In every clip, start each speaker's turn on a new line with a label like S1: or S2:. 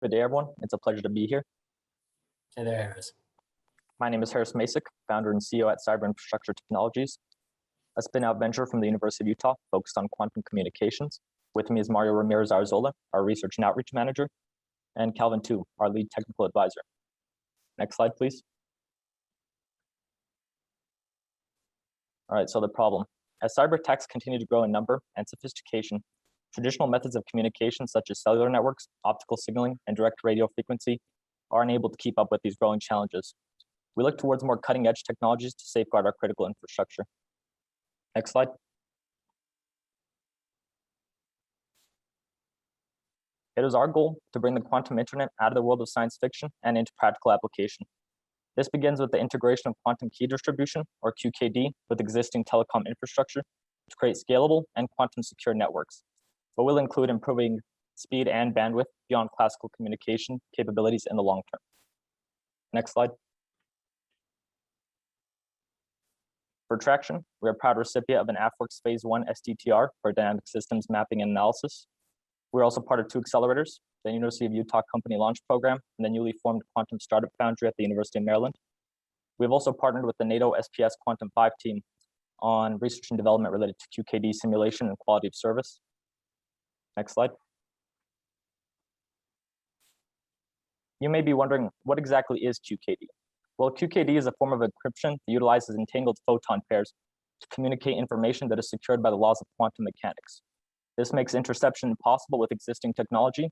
S1: Good day, everyone. It's a pleasure to be here.
S2: Hey there, Harris.
S1: My name is Harris Masick, founder and CEO at Cyberinfrastructure Technologies, a spin-out venture from the University of Utah focused on quantum communications. With me is Mario Ramirez Arzola, our research and outreach manager, and Calvin Tu, our lead technical advisor. Next slide, please. All right, so the problem. As cyber attacks continue to grow in number and sophistication, traditional methods of communication such as cellular networks, optical signaling, and direct radio frequency are unable to keep up with these growing challenges. We look towards more cutting-edge technologies to safeguard our critical infrastructure. Next slide. It is our goal to bring the quantum internet out of the world of science fiction and into practical application. This begins with the integration of quantum key distribution, or QKD, with existing telecom infrastructure to create scalable and quantum secure networks, but will include improving speed and bandwidth beyond classical communication capabilities in the long term. Next slide. For traction, we are a proud recipient of an AFWERX Phase 1 STTR for dynamic systems mapping and analysis. We're also part of two accelerators, the University of Utah Company Launch Program and the newly formed Quantum Startup Foundry at the University of Maryland. We've also partnered with the NATO SPS Quantum 5 team on research and development related to QKD simulation and quality of service. Next slide. You may be wondering, what exactly is QKD? Well, QKD is a form of encryption that utilizes entangled photon pairs to communicate information that is secured by the laws of quantum mechanics. This makes interception possible with existing technology,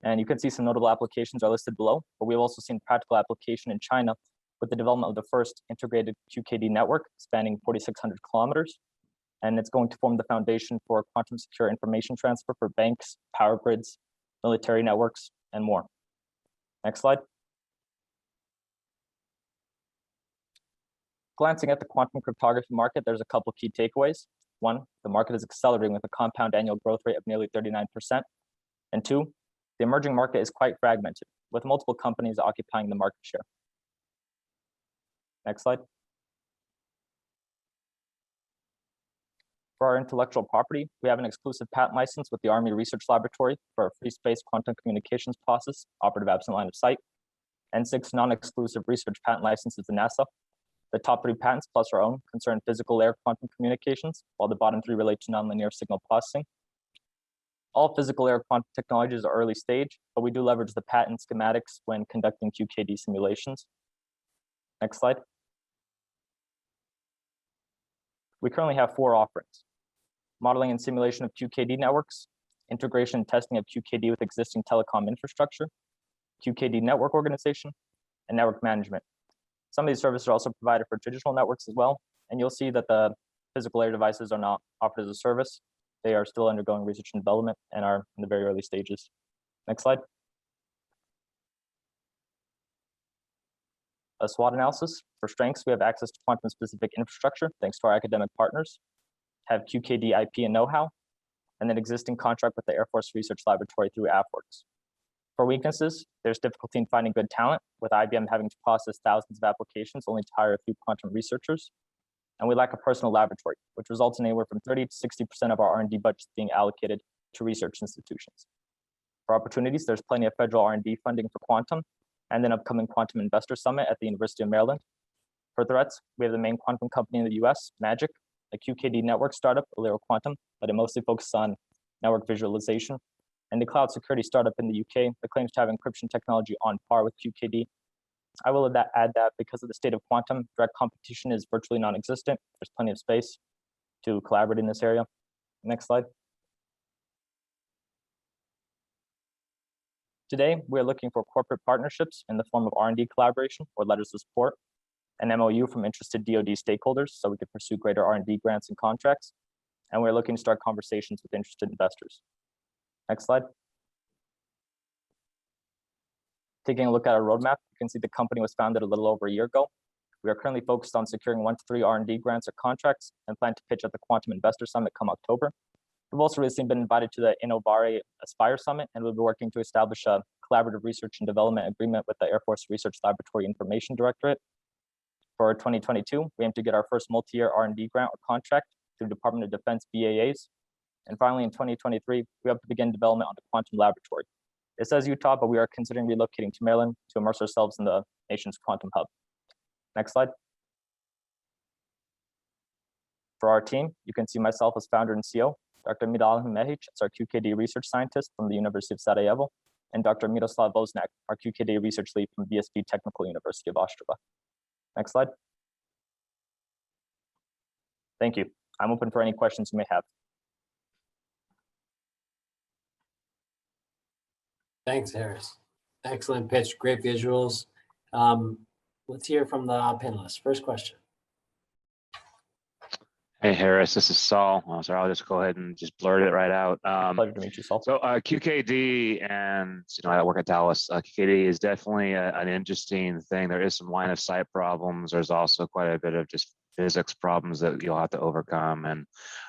S1: and you can see some notable applications are listed below, but we've also seen practical application in China with the development of the first integrated QKD network spanning 4,600 kilometers, and it's going to form the foundation for quantum secure information transfer for banks, power grids, military networks, and more. Next slide. Glancing at the quantum cryptography market, there's a couple key takeaways. One, the market is accelerating with a compound annual growth rate of nearly 39%. And two, the emerging market is quite fragmented, with multiple companies occupying the market share. Next slide. For our intellectual property, we have an exclusive patent license with the Army Research Laboratory for a free space quantum communications process, operative absent line of sight, and 6 non-exclusive research patent licenses to NASA. The top 3 patents, plus our own, concern physical layer quantum communications, while the bottom 3 relate to nonlinear signal processing. All physical layer quantum technologies are early stage, but we do leverage the patent schematics when conducting QKD simulations. Next slide. We currently have 4 offerings: modeling and simulation of QKD networks, integration and testing of QKD with existing telecom infrastructure, QKD network organization, and network management. Some of these services are also provided for traditional networks as well, and you'll see that the physical layer devices are not offered as a service. They are still undergoing research and development and are in the very early stages. Next slide. A SWOT analysis. For strengths, we have access to quantum-specific infrastructure, thanks to our academic partners, have QKD IP and know-how, and an existing contract with the Air Force Research Laboratory through AFWERX. For weaknesses, there's difficulty in finding good talent, with IBM having to process thousands of applications only to hire a few quantum researchers. And we lack a personal laboratory, which results in anywhere from 30 to 60% of our R&D budgets being allocated to research institutions. For opportunities, there's plenty of federal R&D funding for quantum, and an upcoming Quantum Investor Summit at the University of Maryland. For threats, we have the main quantum company in the US, Magic, a QKD network startup, Alero Quantum, but it mostly focuses on network visualization, and the cloud security startup in the UK that claims to have encryption technology on par with QKD. I will add that because of the state of quantum, direct competition is virtually non-existent. There's plenty of space to collaborate in this area. Next slide. Today, we're looking for corporate partnerships in the form of R&D collaboration or letters of support, an MOU from interested DoD stakeholders so we could pursue greater R&D grants and contracts, and we're looking to start conversations with interested investors. Next slide. Taking a look at our roadmap, you can see the company was founded a little over a year ago. We are currently focused on securing 1 to 3 R&D grants or contracts and plan to pitch at the Quantum Investor Summit come October. We've also recently been invited to the Innovare Aspire Summit, and we'll be working to establish a collaborative research and development agreement with the Air Force Research Laboratory Information Directorate. For 2022, we aim to get our first multi-year R&D grant or contract through Department of Defense BAAs. And finally, in 2023, we hope to begin development on the quantum laboratory. It says Utah, but we are considering relocating to Maryland to immerse ourselves in the nation's quantum hub. Next slide. For our team, you can see myself as founder and CEO, Dr. Midal Mehic is our QKD research scientist from the University of Sarajevo, and Dr. Miroslav Voznak, our QKD research lead from VSB Technical University of Ostrava. Next slide. Thank you. I'm open for any questions you may have.
S2: Thanks, Harris. Excellent pitch, great visuals. Let's hear from the panelists. First question.
S3: Hey, Harris, this is Saul. Oh, sorry, I'll just go ahead and just blurt it right out.
S1: Pleasure to meet you, Saul.
S3: So QKD, and I work at Dallas. QKD is definitely an interesting thing. There is some line of sight problems. There's also quite a bit of just physics problems that you'll have to overcome. And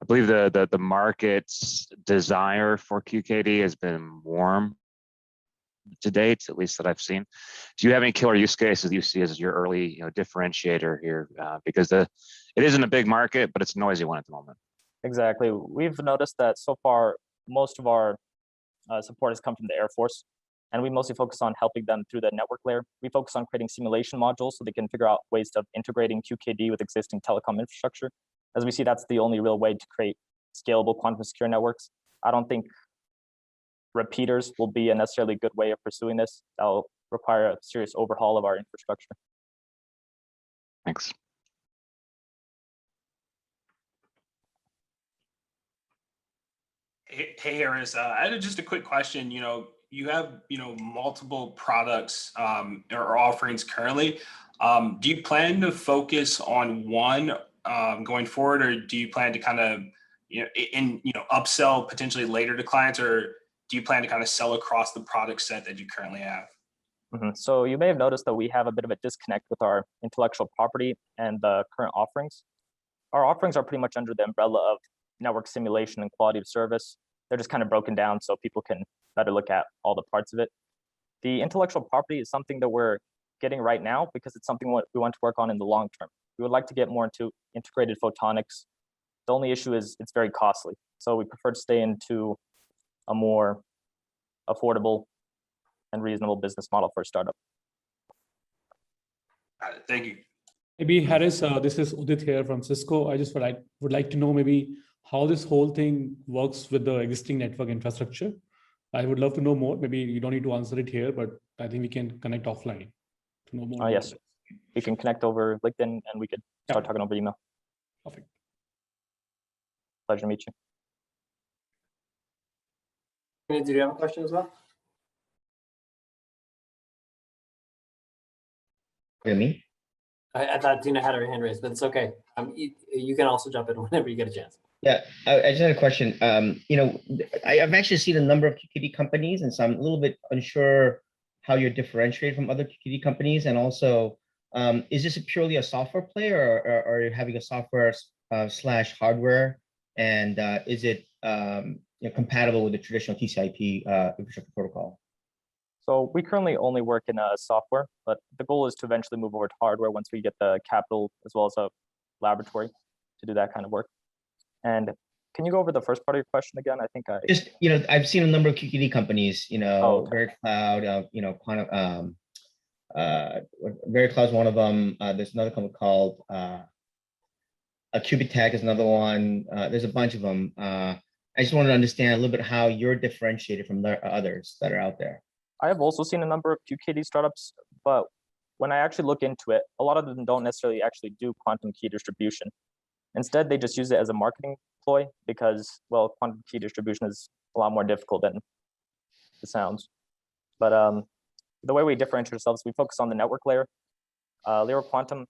S3: I believe the market's desire for QKD has been warm to date, at least that I've seen. Do you have any killer use cases you see as your early differentiator here? Because it isn't a big market, but it's a noisy one at the moment.
S1: Exactly. We've noticed that so far, most of our support has come from the Air Force, and we mostly focus on helping them through the network layer. We focus on creating simulation modules so they can figure out ways of integrating QKD with existing telecom infrastructure. As we see, that's the only real way to create scalable quantum secure networks. I don't think repeaters will be a necessarily good way of pursuing this. That'll require a serious overhaul of our infrastructure.
S3: Thanks.
S4: Hey, Harris, I had just a quick question. You have, multiple products or offerings currently. Do you plan to focus on one going forward, or do you plan to kind of, upsell potentially later to clients, or do you plan to kind of sell across the product set that you currently have?
S1: So you may have noticed that we have a bit of a disconnect with our intellectual property and the current offerings. Our offerings are pretty much under the umbrella of network simulation and quality of service. They're just kind of broken down so people can better look at all the parts of it. The intellectual property is something that we're getting right now because it's something we want to work on in the long term. We would like to get more into integrated photonics. The only issue is it's very costly. So we prefer to stay into a more affordable and reasonable business model for a startup.
S4: Thank you.
S5: Maybe Harris, this is Udit here from Cisco. I just would like to know maybe how this whole thing works with the existing network infrastructure. I would love to know more. Maybe you don't need to answer it here, but I think we can connect offline to know more.
S1: Yes, we can connect over LinkedIn and we could start talking over email.
S5: Perfect.
S1: Pleasure to meet you.
S2: Do you have a question as well?
S6: Me?
S2: I thought Tina had her hand raised, but it's okay. You can also jump in whenever you get a chance.
S6: Yeah, I just had a question. I've actually seen a number of QKD companies, and so I'm a little bit unsure how you're differentiated from other QKD companies. And also, is this purely a software play, or are you having a software slash hardware? And is it compatible with the traditional TCP infrastructure protocol?
S1: So we currently only work in software, but the goal is to eventually move over to hardware once we get the capital as well as a laboratory to do that kind of work. And can you go over the first part of your question again? I think
S6: just I've seen a number of QKD companies.
S1: Okay.
S6: VeriCloud, Quantum, VeriCloud's one of them. There's another company called Cubitech is another one. There's a bunch of them. I just wanted to understand a little bit how you're differentiated from the others that are out there.
S1: I have also seen a number of QKD startups, but when I actually look into it, a lot of them don't necessarily actually do quantum key distribution. Instead, they just use it as a marketing ploy because, well, quantum key distribution is a lot more difficult than it sounds. But the way we differentiate ourselves, we focus on the network layer. Lyra Quantum,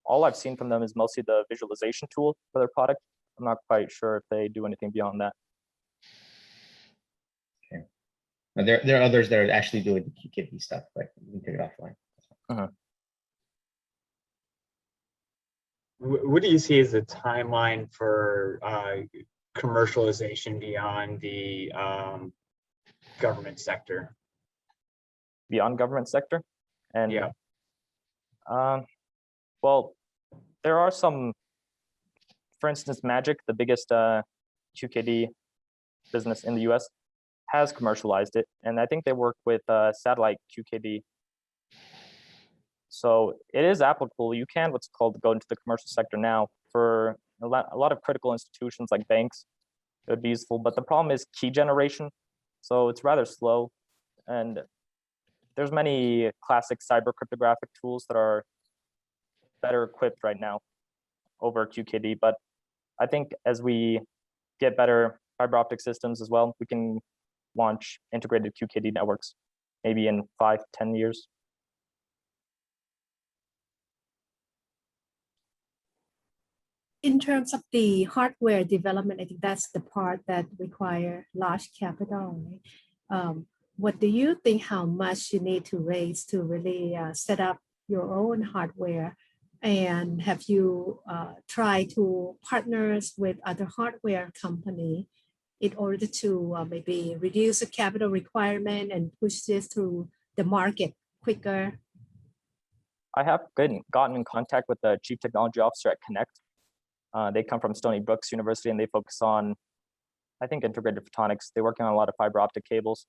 S1: all I've seen from them is mostly the visualization tool for their product. I'm not quite sure if they do anything beyond that.
S6: Okay. Now, there are others that are actually doing the QKD stuff, but we can take it offline.
S7: What do you see as the timeline for commercialization beyond the government sector?
S1: Beyond government sector? And
S7: yeah.
S1: Well, there are some, for instance, Magic, the biggest QKD business in the US, has commercialized it, and I think they work with satellite QKD. So it is applicable. You can what's called go into the commercial sector now for a lot of critical institutions like banks. It would be useful, but the problem is key generation. So it's rather slow, and there's many classic cyber cryptographic tools that are better equipped right now over QKD. But I think as we get better fiber optic systems as well, we can launch integrated QKD networks, maybe in 5-10 years.
S8: In terms of the hardware development, I think that's the part that require large capital. Right? What do you think how much you need to raise to really set up your own hardware? And have you tried to partners with other hardware company in order to maybe reduce the capital requirement and push this through the market quicker?
S1: I have gotten in contact with the chief technology officer at Connect. They come from Stony Brook University, and they focus on, I think, integrated photonics. They're working on a lot of fiber optic cables.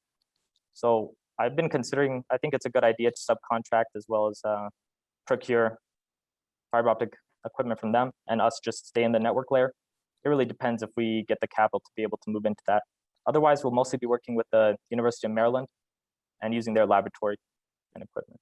S1: So I've been considering, I think it's a good idea to subcontract as well as procure fiber optic equipment from them, and us just stay in the network layer. It really depends if we get the capital to be able to move into that. Otherwise, we'll mostly be working with the University of Maryland and using their laboratory and equipment.